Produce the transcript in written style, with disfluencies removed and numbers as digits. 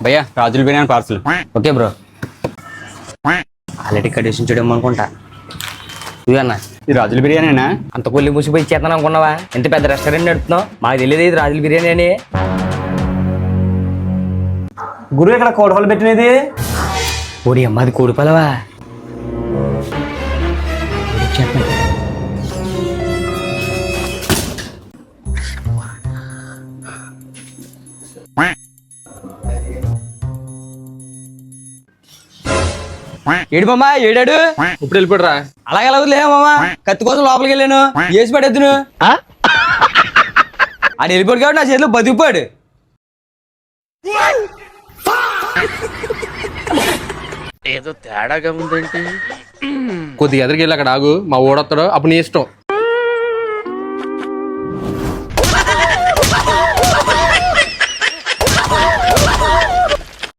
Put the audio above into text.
భయ్యా రాజుల biryani parcel. Okay bro. Already కడిషన్ చూడడం అనుకుంటా. ఇవన్నా ఇది రాజుల బిర్యానీనా? అంత కొల్లి మూసిపోయి ఇచ్చేస్తాను అనుకున్నావా? ఎంత పెద్ద రెస్టారెంట్ నడుపుతున్నావు, మాకు తెలియదు ఇది రాజుల బిర్యానీ అని. గురు ఇక్కడ కోడిపల్లి పెట్టినది. ఓడి అమ్మది కోడిపలవా? ఏడు మామా ఏడాడు ఇప్పుడు వెళ్ళిపోడరా. అలాగే లేదు మామా, కత్తి కోసం లోపలికి వెళ్ళాను, వేసి పడేద్దును. ఆడు వెళ్ళిపోడు కాబట్టి నా చేతిలో బతికిపోయాడు. ఏదో తేడాగా ఉందేంటి? కొద్దిగా ఎదురుకెళ్ళి అక్కడ ఆగు, మా ఓడొస్తాడు, అప్పుడు నీ ఇష్టం.